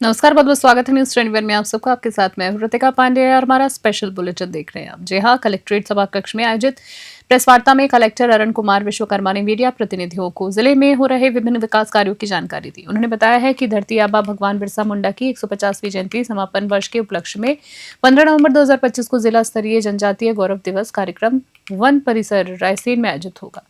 नमस्कार, बहुत बहुत स्वागत है न्यूज 21 में। आप सबको आपके साथ मैं ऋतिका पांडे और हमारा स्पेशल बुलेटिन देख रहे हैं आप। जी हाँ, कलेक्ट्रेट सभा कक्ष में आयोजित प्रेस वार्ता में कलेक्टर अरुण कुमार विश्वकर्मा ने मीडिया प्रतिनिधियों को जिले में हो रहे विभिन्न विकास कार्यों की जानकारी दी। उन्होंने बताया है कि धरती आबा भगवान बिरसा मुंडा की 150वीं जयंती समापन वर्ष के उपलक्ष्य में 15 नवंबर 2025 को जिला स्तरीय जनजातीय गौरव दिवस कार्यक्रम वन परिसर रायसेन में आयोजित होगा।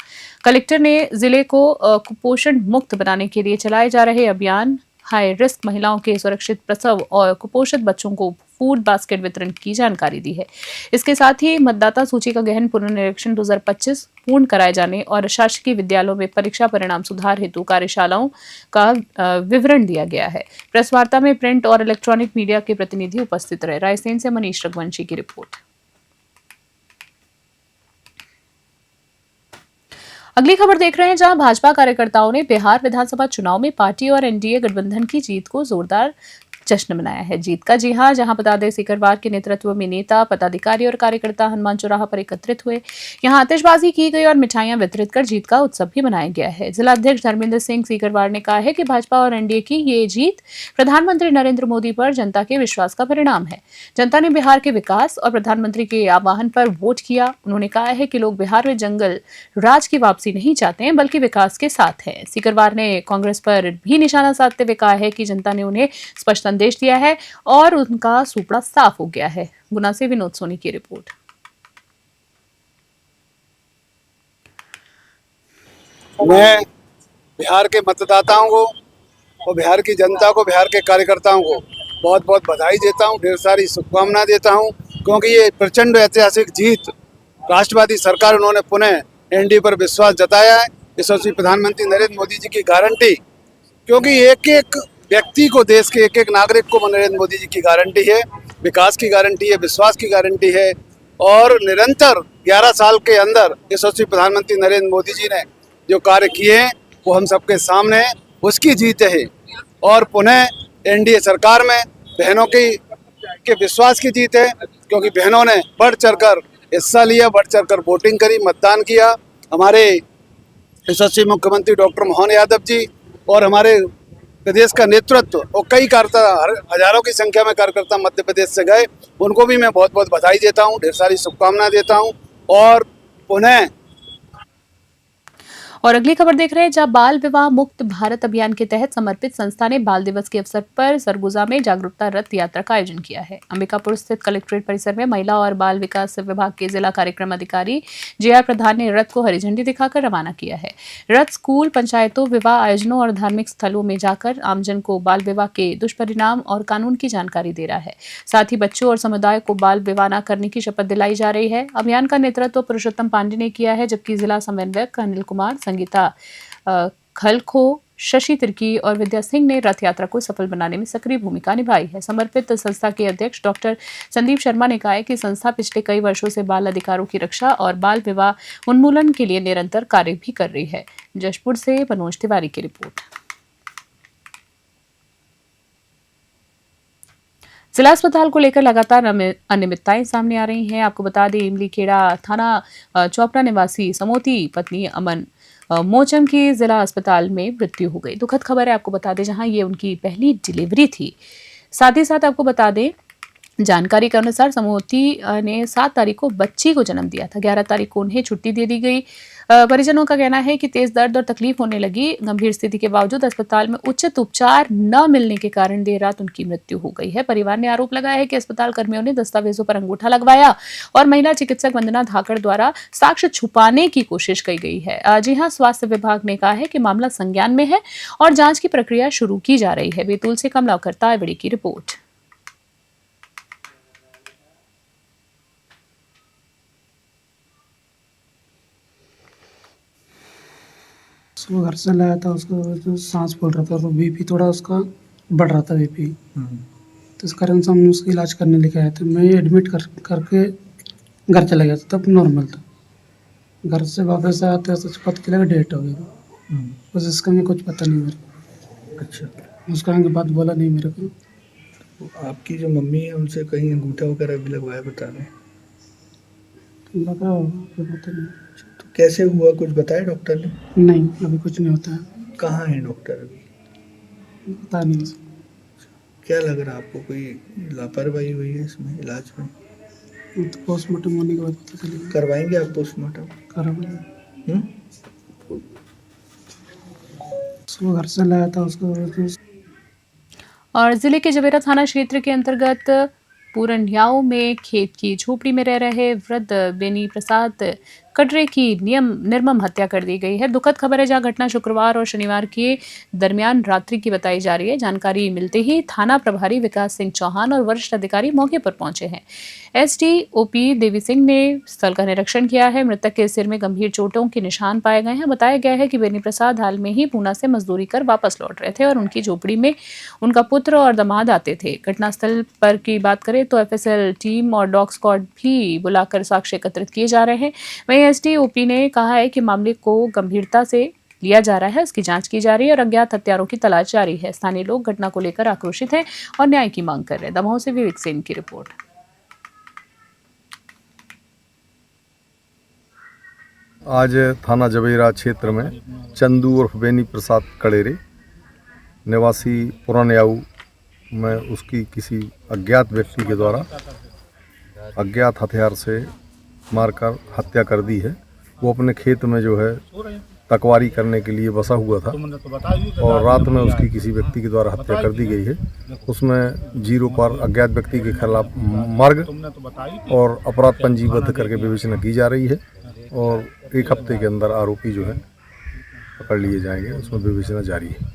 कलेक्टर ने जिले को कुपोषण मुक्त बनाने के लिए चलाए जा रहे अभियान हाई रिस्क महिलाओं के सुरक्षित प्रसव और कुपोषित बच्चों को फूड बास्केट वितरण की जानकारी दी है। इसके साथ ही मतदाता सूची का गहन पुनर्निरीक्षण 2025 पूर्ण कराए जाने और शासकीय विद्यालयों में परीक्षा परिणाम सुधार हेतु कार्यशालाओं का विवरण दिया गया है। प्रेस वार्ता में प्रिंट और इलेक्ट्रॉनिक मीडिया के प्रतिनिधि उपस्थित रहे। रायसेन से मनीष रघुवंशी की रिपोर्ट। अगली खबर देख रहे हैं, जहां भाजपा कार्यकर्ताओं ने बिहार विधानसभा चुनाव में पार्टी और एनडीए गठबंधन की जीत को जोरदार जश्न मनाया है। जीत का जी हां, जहां बता दें सिकरवार के नेतृत्व में नेता, पदाधिकारी और कार्यकर्ता हनुमान चौराहा पर एकत्रित हुए। यहां आतिशबाजी की गई और मिठाइयां वितरित कर जीत का उत्सव भी मनाया गया है। जिला अध्यक्ष धर्मेंद्र सिंह सीकरवार ने कहा है कि भाजपा और एनडीए की ये जीत प्रधानमंत्री नरेंद्र मोदी पर जनता के विश्वास का परिणाम है। जनता ने बिहार के विकास और प्रधानमंत्री के आह्वान पर वोट किया। उन्होंने कहा है कि लोग बिहार में जंगल राज की वापसी नहीं चाहते हैं, बल्कि विकास के साथ हैं। सीकरवार ने कांग्रेस पर भी निशाना साधते हुए कहा है कि जनता ने उन्हें स्पष्ट संदेश दिया है और उनका सुपड़ा साफ हो गया है। गुना से विनोद सोनी की रिपोर्ट। मैं बिहार के मतदाताओं को और बिहार की जनता को, बिहार के कार्यकर्ताओं को बहुत बहुत बधाई देता हूं, ढेर सारी शुभकामना देता हूं, क्योंकि ये प्रचंड ऐतिहासिक जीत, राष्ट्रवादी सरकार, उन्होंने पुनः एनडीए पर विश्वास जताया है। यशस्वी प्रधानमंत्री नरेंद्र मोदी जी की गारंटी, क्योंकि एक एक व्यक्ति को, देश के एक एक नागरिक को नरेंद्र मोदी जी की गारंटी है, विकास की गारंटी है, विश्वास की गारंटी है। और निरंतर 11 साल के अंदर यशस्वी प्रधानमंत्री नरेंद्र मोदी जी ने जो कार्य किए हैं वो हम सबके सामने है, उसकी जीत है। और पुनः एनडीए सरकार में बहनों के विश्वास की जीत है, क्योंकि बहनों ने बढ़ चढ़कर हिस्सा लिया, बढ़ चढ़कर वोटिंग करी, मतदान किया। हमारे यशस्वी मुख्यमंत्री डॉक्टर मोहन यादव जी और हमारे प्रदेश का नेतृत्व और कई कार्यकर्ता, हजारों की संख्या में कार्यकर्ता मध्य प्रदेश से गए, उनको भी मैं बहुत बहुत बधाई देता हूं, ढेर सारी शुभकामनाएं देता हूं। और पुनः और अगली खबर देख रहे हैं, जहां बाल विवाह मुक्त भारत अभियान के तहत समर्पित संस्था ने बाल दिवस के अवसर पर सरगुजा में जागरूकता रथ यात्रा का आयोजन किया है। अंबिकापुर स्थित कलेक्ट्रेट परिसर में महिला और बाल विकास विभाग के जिला कार्यक्रम अधिकारी जेआर प्रधान ने रथ को हरी झंडी दिखाकर रवाना किया है। रथ स्कूल, पंचायतों, विवाह आयोजनों और धार्मिक स्थलों में जाकर आमजन को बाल विवाह के दुष्परिणाम और कानून की जानकारी दे रहा है। साथ ही बच्चों और समुदाय को बाल विवाह न करने की शपथ दिलाई जा रही है। अभियान का नेतृत्व पुरुषोत्तम पांडे ने किया है, जबकि जिला समन्वयक अनिल कुमार, संगीता खलखो, शशि तिर्की और विद्या सिंह ने रथ यात्रा को सफल बनाने में सक्रिय भूमिका निभाई है। समर्पित संस्था के अध्यक्ष डॉक्टर संदीप शर्मा ने कहा है कि संस्था पिछले कई वर्षों से बाल अधिकारों की रक्षा और बाल विवाह उन्मूलन के लिए निरंतर कार्य भी कर रही है। जशपुर से मनोज तिवारी की रिपोर्ट। जिला अस्पताल को लेकर लगातार अनियमितताएं सामने आ रही हैं। आपको बता दें, इमली खेड़ा थाना चोपड़ा निवासी समोती पत्नी अमन मोचम की जिला अस्पताल में मृत्यु हो गई। दुखद खबर है, आपको बता दें, जहां ये उनकी पहली डिलीवरी थी। साथ ही साथ आपको बता दें, जानकारी के अनुसार समोती ने 7 तारीख को बच्ची को जन्म दिया था। 11 तारीख को उन्हें छुट्टी दे दी गई। परिजनों का कहना है कि तेज दर्द और तकलीफ होने लगी। गंभीर स्थिति के बावजूद अस्पताल में उचित उपचार न मिलने के कारण देर रात उनकी मृत्यु हो गई है। परिवार ने आरोप लगाया है कि अस्पताल कर्मियों ने दस्तावेजों पर अंगूठा लगवाया और महिला चिकित्सक वंदना धाकड़ द्वारा साक्ष्य छुपाने की कोशिश की गई है। जी हां, स्वास्थ्य विभाग ने कहा है कि मामला संज्ञान में है और जांच की प्रक्रिया शुरू की जा रही है। बैतूल से कमलाकर तायवड़ी की रिपोर्ट। उसको घर से लाया था, उसको जो सांस फूल रहा था, तो बीपी थोड़ा उसका बढ़ रहा था बीपी। तो इस कारण से हमने उसका इलाज करने लेके आए थे। मैं एडमिट करके घर चला गया था, तब नॉर्मल था। घर से वापस आया तो पता चला डेट हो गया। बस इसका मैं कुछ पता नहीं मेरे को। अच्छा, उसका आगे बात बोला नहीं मेरे को। तो आपकी जो मम्मी है उनसे कहीं अंगूठा वगैरह भी लगवाया बता रहे हैं? लगा होगा, पता नहीं। तो कैसे हुआ, कुछ बताया डॉक्टर ने? नहीं, अभी कुछ नहीं होता है। कहाँ है डॉक्टर अभी? पता नहीं। क्या लग रहा है आपको, कोई लापरवाही हुई है इसमें इलाज में? तो पोस्टमार्टम होने के बाद पता चलेगा। करवाएंगे आप पोस्टमार्टम? कराएंगे। हम्म? सुबह घर से लाया था उसको तो और जिले के जवेरा थाना क्षेत्र के अंतर्गत पूरनियाओं में खेत की झोपड़ी में रह रहे वृद्ध बेनी प्रसाद कटरे की निर्मम हत्या कर दी गई है। दुखद खबर है, जहां घटना शुक्रवार और शनिवार के दरमियान रात्रि की बताई जा रही है। जानकारी मिलते ही थाना प्रभारी विकास सिंह चौहान और वरिष्ठ अधिकारी मौके पर पहुंचे हैं। एसडीओपी देवी सिंह ने स्थल का निरीक्षण किया है। मृतक के सिर में गंभीर चोटों के निशान पाए गए हैं। बताया गया है कि बेनी प्रसाद हाल में ही पूना से मजदूरी कर वापस लौट रहे थे और उनकी झोपड़ी में उनका पुत्र और दामाद आते थे। घटनास्थल पर की बात करें तो एफएसएल टीम और डॉग स्क्वाड भी बुलाकर साक्ष्य एकत्रित किए जा रहे हैं। वहीं एसडीओपी ने कहा है कि मामले को गंभीरता से लिया जा रहा है, उसकी जांच की जा रही है और अज्ञात हत्यारों की तलाश जारी है। स्थानीय लोग घटना को लेकर आक्रोशित हैं और न्याय की मांग कर रहे हैं। दमोह से विवेक सेन की रिपोर्ट। आज थाना जवेरा क्षेत्र में चंदू उर्फ बेनी प्रसाद कड़ेरे निवासी पुरानियाऊ में उसकी किसी अज्ञात व्यक्ति के द्वारा अज्ञात हथियार से मारकर हत्या कर दी है। वो अपने खेत में जो है तकवारी करने के लिए बसा हुआ था और रात में उसकी किसी व्यक्ति के द्वारा हत्या कर दी गई है। उसमें 0 पर अज्ञात व्यक्ति के खिलाफ मर्ग और अपराध पंजीबद्ध करके विवेचना की जा रही है और 1 हफ्ते के अंदर आरोपी जो है पकड़ लिए जाएंगे। उसमें विवेचना जारी है।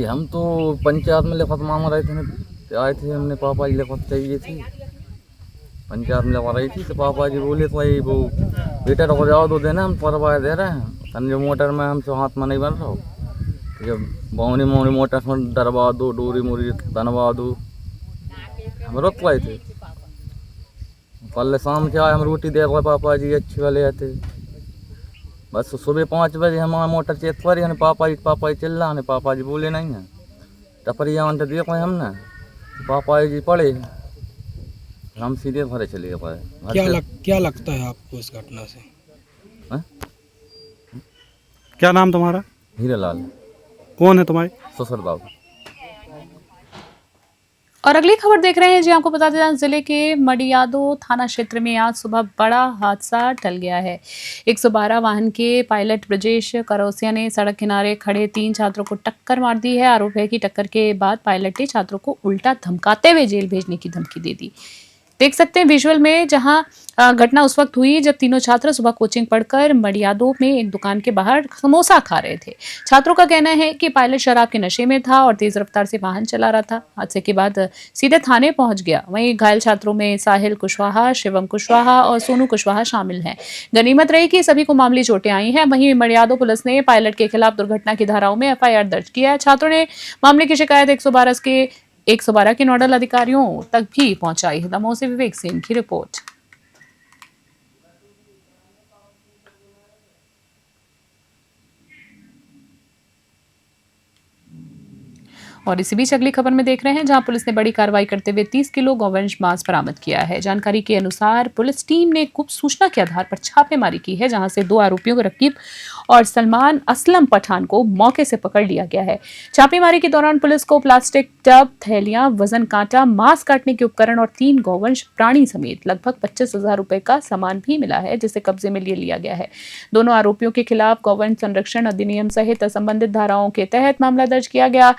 हम तो पंचायत में लिखत मांग रहे थे, आए थे, हमने पापा जी लिखत चाहिए थी, पंचायत में लगा रही थी तो पापा जी बोले तो वो बेटा रुक जाओ 2 दिन हम परवाह दे रहे हैं। तंजो मोटर में हम हाथ में नहीं बन रहा हो, जब बौनी मोनी मोटर में डरवा दो, डोरी मोरी तनवा दो, हम रुक पाए थे। कल शाम से आए, हम रोटी दे रहे पापा जी अच्छे वाले आते। बस सुबह 5 बजे हमारा मोटर चेक पर है, पापा जी चिल्ला रहे, पापा जी बोले नहीं हैं। टपरिया तो देख रहे हमने, पापा जी पड़े, हम सीधे घरे चले गए। क्या लगता है आपको इस घटना से? है? क्या नाम तुम्हारा? हीरालाल। कौन है तुम्हारे? ससुर बाबू। और अगली खबर देख रहे हैं जी। आपको बता दें, जिले के मडियादो थाना क्षेत्र में आज सुबह बड़ा हादसा टल गया है। 112 वाहन के पायलट ब्रजेश करौसिया ने सड़क किनारे खड़े 3 छात्रों को टक्कर मार दी है। आरोप है कि टक्कर के बाद पायलट ने छात्रों को उल्टा धमकाते हुए जेल भेजने की धमकी दे दी। देख सकते हैं विजुअल में, जहां घटना उस वक्त हुई जब तीनों छात्र सुबह कोचिंग पढ़कर मडियादो में एक दुकान के बाहर समोसा खा रहे थे। छात्रों का कहना है कि पायलट शराब के नशे में था और तेज रफ्तार से वाहन चला रहा था। हादसे के बाद सीधे थाने पहुंच गया। वहीं घायल छात्रों में साहिल कुशवाहा, शिवम कुशवाहा और सोनू कुशवाहा शामिल हैं। गनीमत रही कि सभी को मामूली चोटें आई हैं। वहीं मडियादो पुलिस ने पायलट के खिलाफ दुर्घटना की धाराओं में एफआईआर दर्ज किया है। छात्रों ने मामले की शिकायत 112 के नोडल अधिकारियों तक भी पहुंचाई है। दमोह से विवेक सेन की रिपोर्ट। और इसी बीच अगली खबर में देख रहे हैं, जहां पुलिस ने बड़ी कार्रवाई करते हुए 30 किलो गौवंश मांस बरामद किया है। जानकारी के अनुसार पुलिस टीम ने गुप्त सूचना के आधार पर छापेमारी की है, जहां से 2 आरोपियों को रकीब और सलमान असलम पठान को मौके से पकड़ लिया गया है। छापेमारी के दौरान पुलिस को प्लास्टिक टब, थैलियां, वजन कांटा, मांस काटने के उपकरण और 3 गौवंश प्राणी समेत लगभग 25,000 रुपए का सामान भी मिला है, जिसे कब्जे में ले लिया गया है। दोनों आरोपियों के खिलाफ गौवंश संरक्षण अधिनियम सहित संबंधित धाराओं के तहत मामला दर्ज किया गया।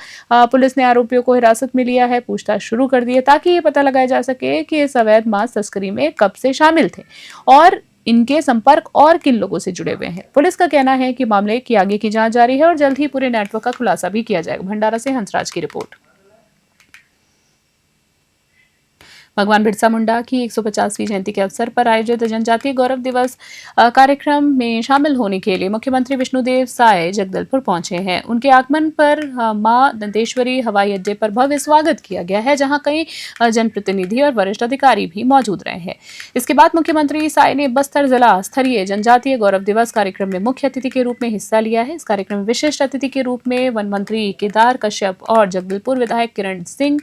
पुलिस ने आरोपियों को हिरासत में लिया है, पूछताछ शुरू कर दी है ताकि ये पता लगाया जा सके कि इस अवैध मांस तस्करी में कब से शामिल थे और इनके संपर्क और किन लोगों से जुड़े हुए हैं। पुलिस का कहना है कि मामले की आगे की जांच जारी है और जल्द ही पूरे नेटवर्क का खुलासा भी किया जाएगा। भंडारा से हंसराज की रिपोर्ट। भगवान बिरसा मुंडा की 150वीं जयंती के अवसर पर आयोजित जनजातीय गौरव दिवस कार्यक्रम में शामिल होने के लिए मुख्यमंत्री विष्णुदेव साय जगदलपुर पहुंचे हैं। उनके आगमन पर मां दंतेश्वरी हवाई अड्डे पर भव्य स्वागत किया गया है, जहां कई जनप्रतिनिधि और वरिष्ठ अधिकारी भी मौजूद रहे हैं। इसके बाद मुख्यमंत्री साय ने बस्तर जिला स्तरीय जनजातीय गौरव दिवस कार्यक्रम में मुख्य अतिथि के रूप में हिस्सा लिया है। इस कार्यक्रम में विशिष्ट अतिथि के रूप में वन मंत्री केदार कश्यप और जगदलपुर विधायक किरण सिंह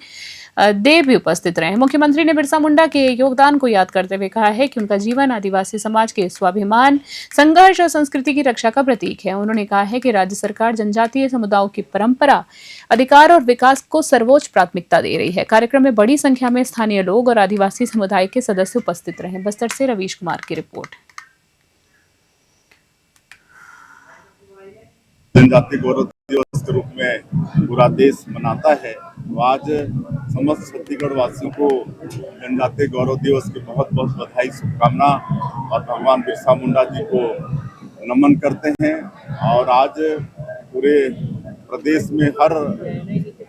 देव भी उपस्थित रहे। मुख्यमंत्री ने बिरसा मुंडा के योगदान को याद करते हुए कहा है कि उनका जीवन आदिवासी समाज के स्वाभिमान, संघर्ष और संस्कृति की रक्षा का प्रतीक है। उन्होंने कहा है कि राज्य सरकार जनजातीय समुदायों की परंपरा, अधिकार और विकास को सर्वोच्च प्राथमिकता दे रही है। कार्यक्रम में बड़ी संख्या में स्थानीय लोग और आदिवासी समुदाय के सदस्य उपस्थित रहे। बस्तर से रवीश कुमार की रिपोर्ट। जनजातीय गौरव दिवस के रूप में पूरा देश मनाता है, तो आज समस्त छत्तीसगढ़ वासियों को जनजातीय गौरव दिवस की बहुत बहुत बधाई, शुभकामना और भगवान बिरसा मुंडा जी को नमन करते हैं। और आज पूरे प्रदेश में हर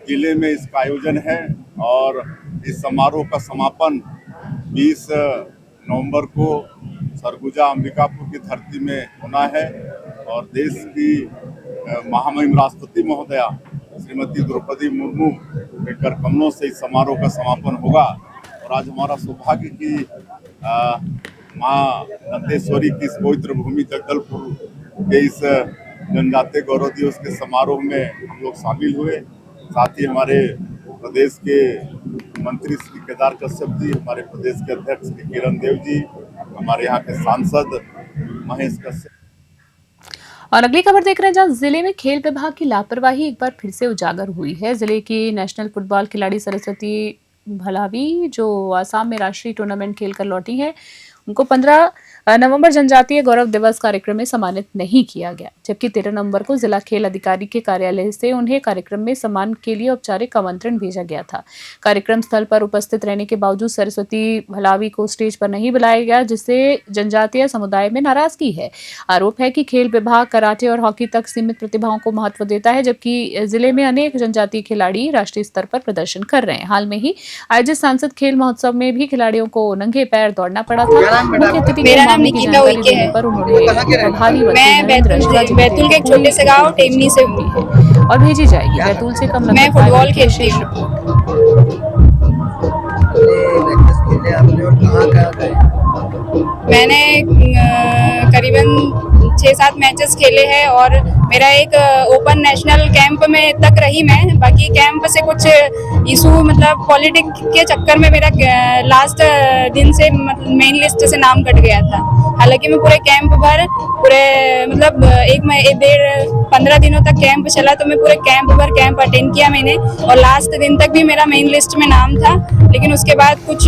जिले में इसका आयोजन है और इस समारोह का समापन 20 नवंबर को सरगुजा अंबिकापुर की धरती में होना है और देश की महामहिम राष्ट्रपति महोदया श्रीमती द्रौपदी मुर्मू के कर कमलों से इस समारोह का समापन होगा। और आज हमारा सौभाग्य कि माँ दंतेश्वरी की इस पवित्र भूमि जगदलपुर के इस जनजातीय गौरव दिवस के समारोह में हम लोग शामिल हुए। साथ ही हमारे प्रदेश के मंत्री श्री केदार कश्यप जी, हमारे प्रदेश के अध्यक्ष श्री किरण देव जी, हमारे यहाँ के सांसद महेश कश्यप। और अगली खबर देख रहे हैं, जहां जिले में खेल विभाग की लापरवाही एक बार फिर से उजागर हुई है। जिले की नेशनल फुटबॉल खिलाड़ी सरस्वती भलावी, जो आसाम में राष्ट्रीय टूर्नामेंट खेलकर लौटी है, उनको 15 नवंबर जनजातीय गौरव दिवस कार्यक्रम में सम्मानित नहीं किया गया, जबकि 13 नवंबर को जिला खेल अधिकारी के कार्यालय से उन्हें कार्यक्रम में सम्मान के लिए औपचारिक आमंत्रण भेजा गया था। कार्यक्रम स्थल पर उपस्थित रहने के बावजूद सरस्वती भलावी को स्टेज पर नहीं बुलाया गया, जिससे जनजातीय समुदाय में नाराजगी है। आरोप है कि खेल विभाग कराटे और हॉकी तक सीमित प्रतिभाओं को महत्व देता है, जबकि जिले में अनेक जनजातीय खिलाड़ी राष्ट्रीय स्तर पर प्रदर्शन कर रहे हैं। हाल में ही आयोजित सांसद खेल महोत्सव में भी खिलाड़ियों को नंगे पैर दौड़ना पड़ा था। मुख्य अतिथि के मामले की जानकारी देने पर उन्होंने प्रभारी बैतूल के एक छोटे से गांव टेमनी से हुई है और भेजी जाएगी। बैतूल से कम मैं फुटबॉल खेलती हूँ। मैंने करीबन 6-7 मैचेस खेले हैं और मेरा एक ओपन नेशनल कैंप में तक रही मैं। बाकी कैंप से कुछ इशू मतलब पॉलिटिक्स के चक्कर में मेरा लास्ट दिन से मेन लिस्ट से नाम कट गया था। हालांकि मैं पूरे कैंप भर मतलब 15 दिनों तक कैंप चला, तो मैं पूरे कैंप भर कैंप अटेंड किया मैंने और लास्ट दिन तक भी मेरा मेन लिस्ट में नाम था। लेकिन उसके बाद कुछ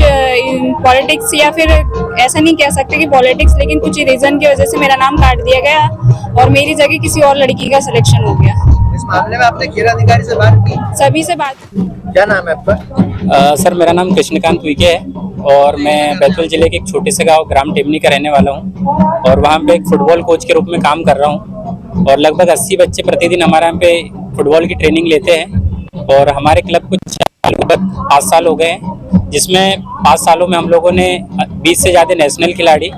पॉलिटिक्स या फिर ऐसा नहीं कह सकते कि पॉलिटिक्स, लेकिन कुछ रीजन की वजह से मेरा नाम काट दिया गया और मेरी जगह किसी और लड़की का सिलेक्शन हो गया। इस मामले में आपने खेल अधिकारी से बात की? सभी से बात। क्या नाम है आपका? सर मेरा नाम कृष्णकांत उइके है और मैं बैतूल जिले के एक छोटे से गांव ग्राम टेमनी का रहने वाला हूं और वहां पे एक फुटबॉल कोच के रूप में काम कर रहा हूं और लगभग 80 बच्चे प्रतिदिन हमारे यहाँ पे फुटबॉल की ट्रेनिंग लेते हैं और हमारे क्लब को लगभग 5 साल हो गए हैं, जिसमें 5 सालों में हम लोगों ने 20 से ज़्यादा नेशनल खिलाड़ी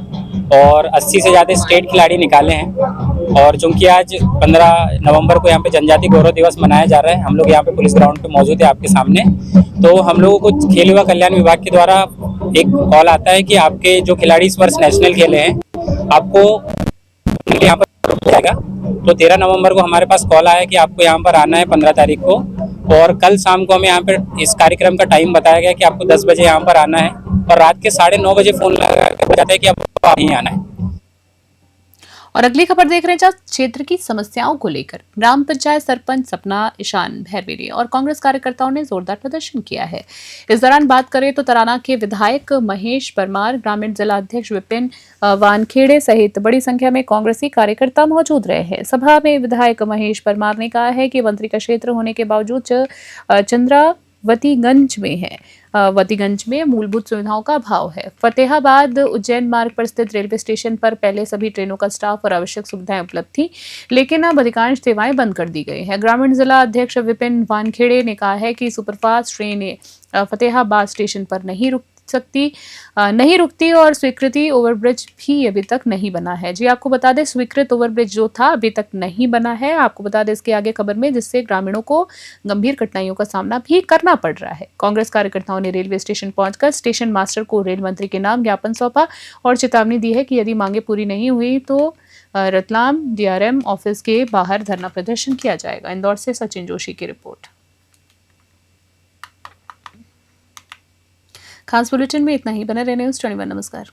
और 80 से ज़्यादा स्टेट खिलाड़ी निकाले हैं। और चूंकि आज 15 नवंबर को यहाँ पे जनजातीय गौरव दिवस मनाया जा रहा है, हम लोग यहाँ पे पुलिस ग्राउंड पे मौजूद है आपके सामने, तो हम लोगों को खेल युवा कल्याण विभाग के द्वारा एक कॉल आता है कि आपके जो खिलाड़ी इस वर्ष नेशनल खेले हैं आपको यहाँ पर जाएगा। तो 13 नवंबर को हमारे पास कॉल आया कि आपको यहाँ पर आना है 15 तारीख को, और कल शाम को हमें यहाँ पर इस कार्यक्रम का टाइम बताया गया कि आपको 10 बजे यहाँ पर आना है और रात के 9:30 बजे फोन लगा कर बताया है कि आपको नहीं आना है। और अगली खबर देख रहे हैं, जहाँ क्षेत्र की समस्याओं को लेकर ग्राम पंचायत सरपंच सपना ईशान भैरवेरी और कांग्रेस कार्यकर्ताओं ने जोरदार प्रदर्शन किया है। इस दौरान बात करें तो तराना के विधायक महेश परमार, ग्रामीण जिला अध्यक्ष विपिन वानखेड़े सहित बड़ी संख्या में कांग्रेसी कार्यकर्ता मौजूद रहे हैं। सभा में विधायक महेश परमार ने कहा है कि मंत्री का क्षेत्र होने के बावजूद वतीगंज में मूलभूत सुविधाओं का अभाव है। फतेहाबाद उज्जैन मार्ग पर स्थित रेलवे स्टेशन पर पहले सभी ट्रेनों का स्टाफ और आवश्यक सुविधाएं उपलब्ध थी, लेकिन अब अधिकांश सेवाएं बंद कर दी गई हैं। ग्रामीण जिला अध्यक्ष विपिन वानखेड़े ने कहा है कि सुपरफास्ट ट्रेनें फतेहाबाद स्टेशन पर नहीं रुकती और स्वीकृति ओवरब्रिज भी अभी तक नहीं बना है। जी आपको बता दें, स्वीकृत ओवरब्रिज जो था अभी तक नहीं बना है। आपको बता दें इसके आगे खबर में, जिससे ग्रामीणों को गंभीर कठिनाइयों का सामना भी करना पड़ रहा है। कांग्रेस कार्यकर्ताओं ने रेलवे स्टेशन पहुंचकर स्टेशन मास्टर को रेल मंत्री के नाम ज्ञापन सौंपा और चेतावनी दी है कि यदि मांगे पूरी नहीं हुई तो रतलाम DRM ऑफिस के बाहर धरना प्रदर्शन किया जाएगा। इंदौर से सचिन जोशी की रिपोर्ट। खास बुलेटिन में इतना ही। बने रहे न्यूज़ 21। नमस्कार।